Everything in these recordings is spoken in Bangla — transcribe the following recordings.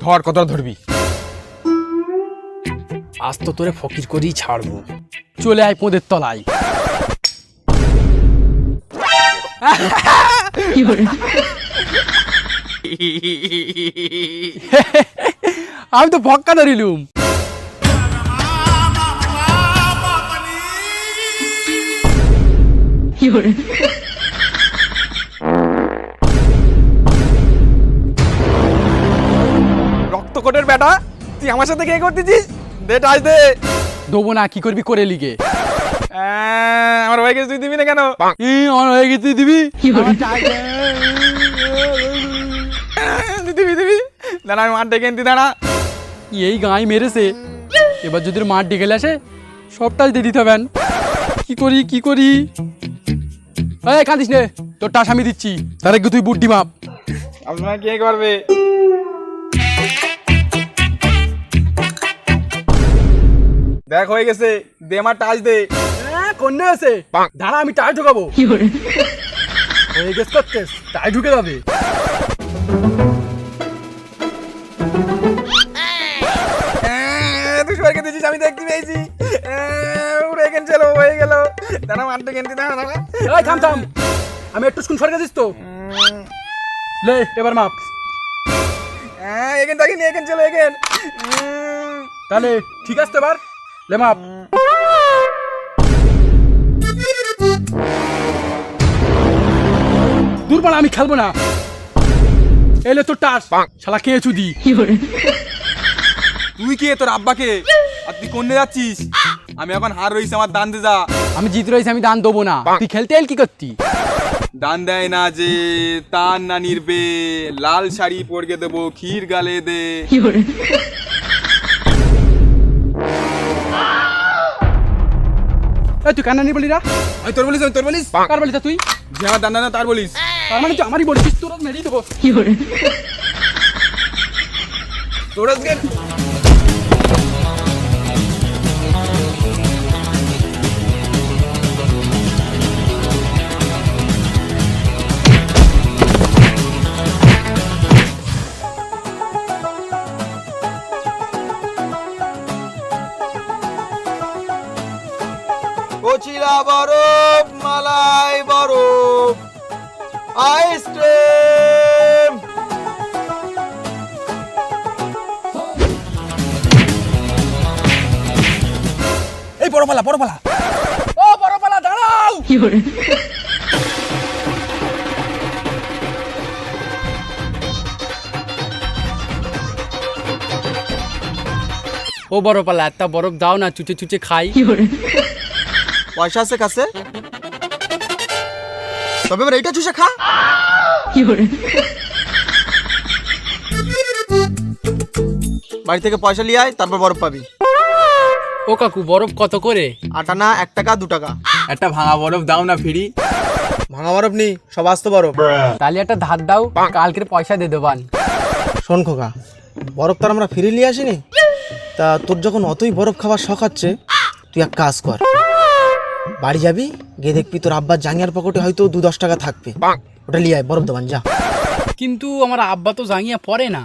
ধর কত ধরবি। আজ তো তোরে ফকির করেই ছাড়বো। চলে আয় পোঁদের তলায়। আমি তো ফক্কা ধরিলুম। রক্তকোটের বেটা, তুই আমার সাথে কে করতেছিস? দে টাচ দে। দেবো না, কি করবি করে লিগে। আমার হয়ে গেছে, তুই দিবি না কেন? আমার হয়ে গেছে, দিবি? দিবি দিবি। দাঁড়া আমি মাঠ ডেকে আনতি, দাঁড়া। এই গাঁই মেরেছে, এবার যদি মাঠ ডেকে আসে সবটাই দিয়ে দিতে হবেন। কি করি কি করি? এই কাঁদিস নে, তোর টাস আমি দিচ্ছি, তার আগে তুই বুদ্ধি মাপ। আপনারা কে করবে? দেখ হয়ে গেছে, দে আমার টাচ দে। কন্যা আছে, দাঁড়া আমি টাই ঢুকাবো। হয়ে গেছে করতেস, টাই ঢুকে যাবে। তুই সরকে দিয়েছিস, আমি দেখতে পেয়েছি। চলো হয়ে গেল। দাঁড়া মাঠ ডেকে আনতি, দাঁড়া দাঁড়া। এই থাম থাম, আমি একটু স্কুল সরকে দিস তো। লে এবার মাপ। এখান থাকিনি, এখান চলো এখান। তাহলে ঠিক আছে, এবার লে মাপ। দুর্বল, আমি খেলবো না। এলে তোর টাস, শালা কে চুদি। তুই কে? তোর আব্বাকে? আর তুই কোনে যাচ্ছিস? আমি এখন হার রয়েছি, আমার দান দে যা। আমি জিত রয়েছি, আমি দান দেবো না। তুই খেলতে এল কি করতি? দান দেয় না যে তার না নির্বে, লাল শাড়ি পরগে দেবো, ক্ষীর গালে দে। তুই কান্না নিয়ে বলি না? আমি তোর বলিস, আমি তোর বলিস। কার বলিস তুই? যে আমার দান দেয় না তার বলিস। তার মানে তুই আমারই বলিস, তোর মেরেই দেবো। তোর আজকে কচিলা বরফ, মালাই বরফ, আইসক্রিম। এই বড়পালা, বড়পালা। ও বড়পালা দাঁড়াও। ও বড়পালা, একটা বরফ দাও না, চুচে চুচে খাই। পয়সা আছে কাছে? তবে এবার এইটা চুষে খা। বাড়ি থেকে পয়সা নিয়ে আয়, তারপর বরফ পাবি। ও কাকু, বরফ কত করে? 8 আনা, 1 টাকা, 2 টাকা। একটা ভাঙা বরফ দাও না ফ্রি। ভাঙা বরফ নি, সব আস্ত বরফ। তাহলে একটা ধার দাও, কালকের পয়সা দিয়ে দেবান। শোন খোকা, বরফ তার আমরা ফিরে নিয়ে আসিনি। তা তোর যখন অতই বরফ খাবার শখ হচ্ছে, তুই এক কাজ কর, বাড়ি যাবি, গিয়ে দেখবি তোর আব্বার জাঙ্গিয়ার পকেটে হয়তো 2-10 টাকা থাকবে, ওটা লিয়ে আয়, বরফ দেবান যা। কিন্তু আমার আব্বা তো জাঙ্গিয়া পরে না।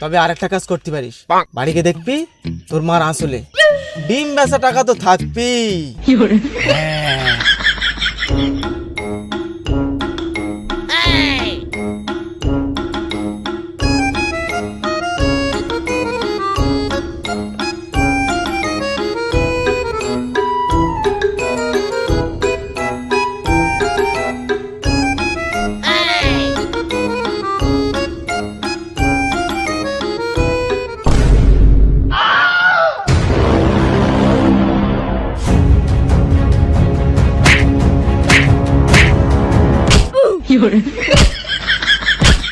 তবে আর একটা কাজ করতে পারিস, বাড়িকে দেখবি তোর মার আসলে ডিম বেচা টাকা তো থাকবি।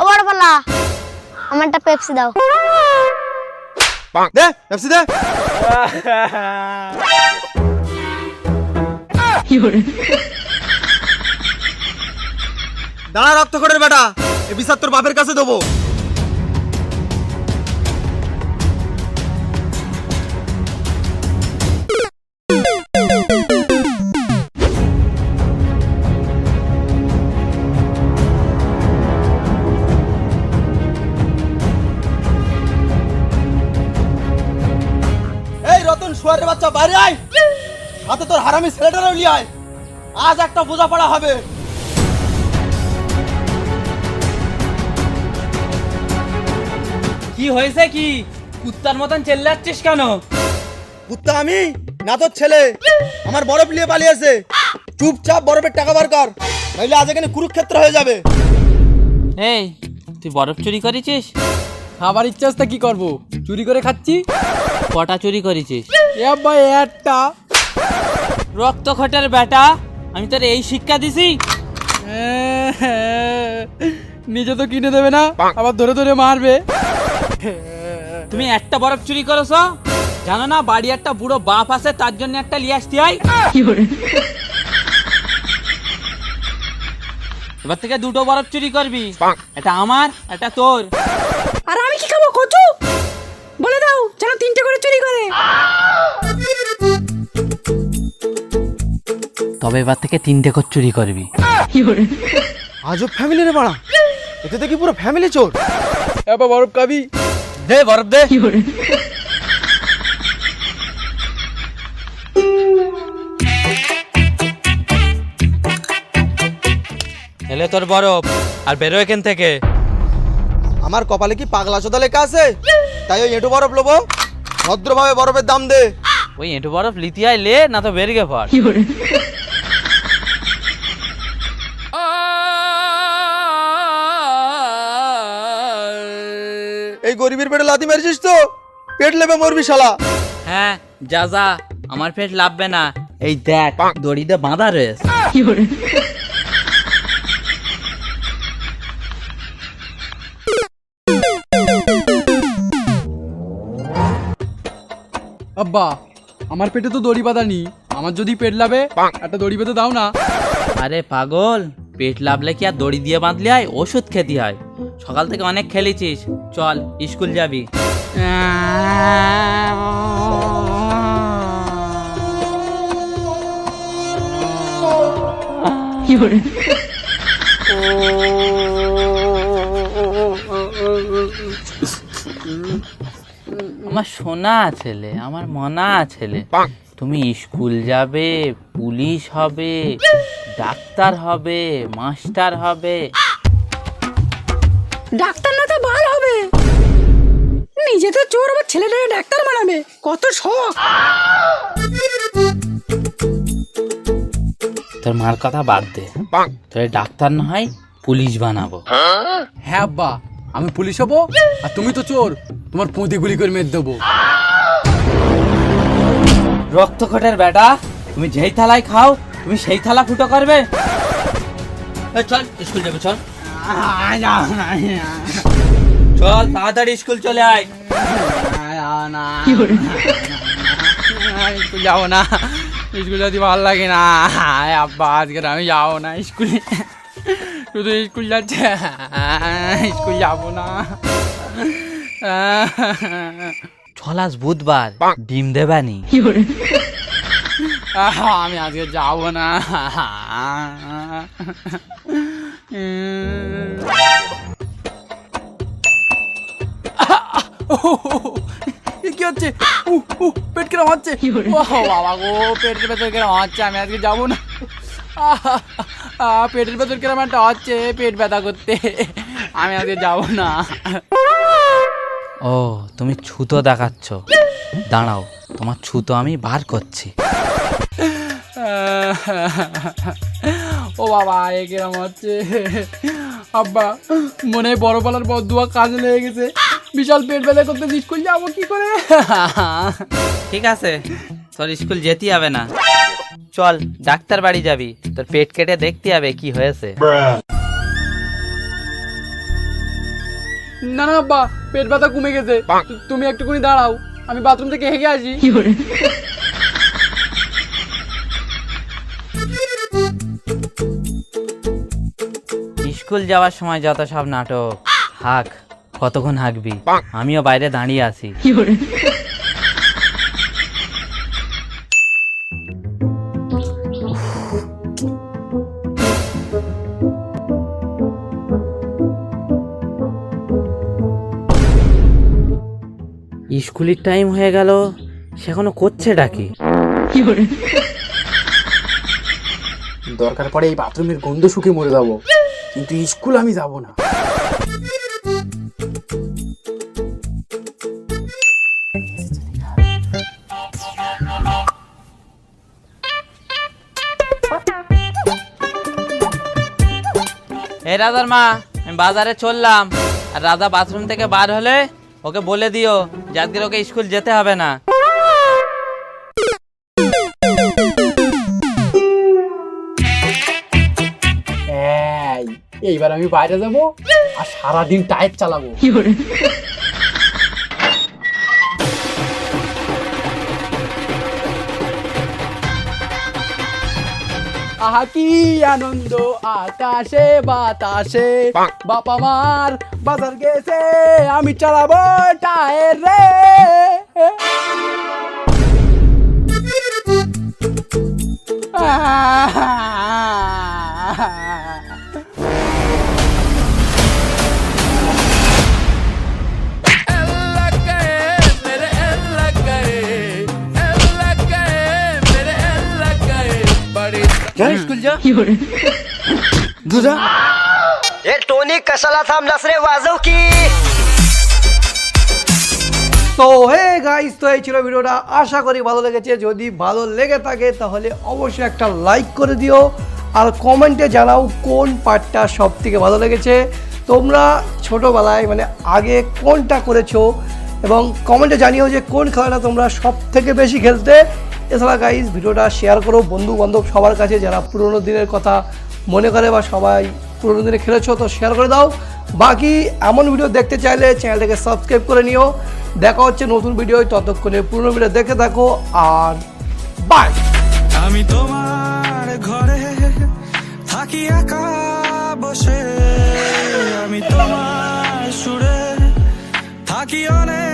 ও বড়পালা, আমার একটা পেপসি দাও। দে পেপসি দে। দাঁড়া রক্তকোটের বেটা, এ বিচার তোর বাপের কাছে দেবো। সাথে তোর হারামি ছেলেটারও নিয়ে আয়, আজ একটা বোঝাপড়া হবে। কি হয়েছে কি? কুত্তার মতন চেল্লাচ্ছিস কেন? কুত্তা আমি না তোর ছেলে, আমার বরফ নিয়ে পালিয়েছে। চুপচাপ বরফের টাকা বার কর, নইলে আজ এখানে কুরুক্ষেত্র হয়ে যাবে। এই, তুই বরফ চুরি করেছিস? খাবার ইচ্ছা আছে তা কি করবো, চুরি করে খাচ্ছি। কটা চুরি করেছিস? এ আব্বা একটা। রক্ত খটের বেটা, আমি তোর এই শিক্ষা দিছি? নিজে তো কিনে দেবে না, আবার ধরে ধরে মারবে। তুমি একটা বরফ চুরি করেছো? জানো না বাড়ি একটা বুড়ো বাপ আছে, তার জন্য একটা লিয়ে আসতে হয়। এবার থেকে দুটো বরফ চুরি করবি, এটা আমার, এটা তোর। আর আমি কি খাবো কচু? বলে দাও যেন 3টে করে চুরি করে। তবে এবার থেকে 3টে করে চুরি করবি। আজব ফ্যামিলি রে বাড়া, এতে দেখি পুরো ফ্যামিলি চোর। এবার বরফ খাবি? দে বরফ দে। এলে তোর বরফ, আর বেরো এখান থেকে। আমার কপালে কি পাগলা চোদা লেখা আছে? তাই ওই এঁটো বরফ লোবো, ভদ্রভাবে বরফের দাম দে। ওই এঁটু বরফ লিতিয়াই লে, না তো বেরিয়ে পড়। এই গরিবের পেটে লাথি মেরেছিস তো, পেট লেবে মরবি শালা। হ্যাঁ যা যা, আমার পেট লাভবে না। এই দেখ দড়িতে বাঁধা রয়েছে। আব্বা, আমার পেটে তো দড়ি বাঁধা নি, আমার যদি পেট লাভে একটা দড়ি বেঁধে দাও না। আরে পাগল, পেট লাভলে কি আর দড়ি দিয়ে বাঁধলে হয়? ওষুধ খেতে হয়। সকাল থেকে অনেক খেলেছিস, চল স্কুল যাবি। আমার সোনা ছেলে, আমার মনা ছেলে, তুমি স্কুল যাবে, পুলিশ হবে, ডাক্তার হবে, মাস্টার হবে। ডাক্তার না তো ভালো হবে, নিজে তো চোর আবার ছেলেটাকে ডাক্তার বানাবে, কত শখ। তোর মার কথা বাদ দে, তোর ডাক্তার না হয় পুলিশ বানাবো। হ্যাঁ আব্বা, আমি পুলিশ হবো, আর তুমি তো চোর, তোমার পুঁতি গুলি করে মেরে দেবো। রক্তকটের বেটা, তুমি যেই থালায় খাও তুমি সেই থালা ফুটো করবে। এই চল স্কুল যাবে, চল চল তাড়াতাড়ি স্কুল চলে আয়। স্কুল যাবো না, স্কুল যদি ভালো লাগে না। আব্বা আজকে আমি যাবো না স্কুলে, শুধু স্কুল যাচ্ছে, স্কুল যাবো না। চল আজ বুধবার, ডিম দেবানি। আমি আজকে যাবো না। কি হচ্ছে? পেট কেরম হচ্ছে? বাবা গো, পেটের ভেতর কেরম হচ্ছে, আমি আজকে যাবো না। পেটের ভেতর কেরম একটা হচ্ছে, পেট ব্যথা করতে, আমি আজকে যাবো না। ও তুমি ছুতো দেখাচ্ছ, দাঁড়াও তোমার ছুতো আমি বার করছি। ও বাবা, এ কিরম হচ্ছে? আব্বা, মনে হয় বড় পালার বদুয়া কাজে লেগে গেছে, বিশাল পেট ব্যথা করতে, স্কুল যাবো কি করে? ঠিক আছে, তোর স্কুল যেতে হবে না, চল ডাক্তার বাড়ি যাবি, তোর পেট কেটে দেখতে হবে কি হয়েছে। না না আব্বা, পেট ব্যথা কমে গেছে, তুমি একটুখানি দাঁড়াও, আমি বাথরুম থেকে হেগে আসি। স্কুল যাওয়ার সময় যত সব নাটক, হাঁক, কতক্ষণ হাঁকবি, আমিও বাইরে দাঁড়িয়ে আছি। স্কুলের টাইম হয়ে গেল, সে এখনো করছে ডাকি। দরকার পড়ে এই বাথরুমের গন্ধ শুকে মরে যাবো, কিন্তু স্কুল আমি যাব না। এই রাজার মা, আমি বাজারে চললাম, আর রাজা বাথরুম থেকে বার হলে ওকে বলে দিও যে আজকে ওকে স্কুল যেতে হবে না। এইবার আমি বাইরে যাব আর সারাদিন টাইট চালাবো। আহা কি আনন্দ আকাশে বাতাসে, বাবা মার বাজার গেছে আমি চালাবো টায়ার রে। স্কুল যা ए टोनी कशाला थांबलास रे वाजव की তো হে গাইস, তো এই ছিল ভিডিওটা। আশা করি ভালো লেগেছে। যদি ভালো লেগে থাকে তাহলে অবশ্যই একটা লাইক করে দিও, আর কমেন্টে জানাও কোন পার্টটা সব থেকে ভালো লেগেছে। তোমরা ছোটোবেলায় মানে আগে কোনটা করেছো, এবং কমেন্টে জানিও যে কোন খেলাটা তোমরা সব থেকে বেশি খেলতে। এছাড়া গাইস ভিডিওটা শেয়ার করো বন্ধু বান্ধব সবার কাছে, যারা পুরোনো দিনের কথা মনে করে বা সবাই পুরোনো দিনে খেলেছো, তো শেয়ার করে দাও। বাকি এমন ভিডিও দেখতে চাইলে চ্যানেলটাকে সাবস্ক্রাইব করে নিও। দেখা হচ্ছে নতুন ভিডিও, ততক্ষণে পুরনো ভিডিও দেখে থাকো, আর বাই। আমি তোমার ঘরে থাকি একা বসে, আমি তোমার সুরে থাকি অনেক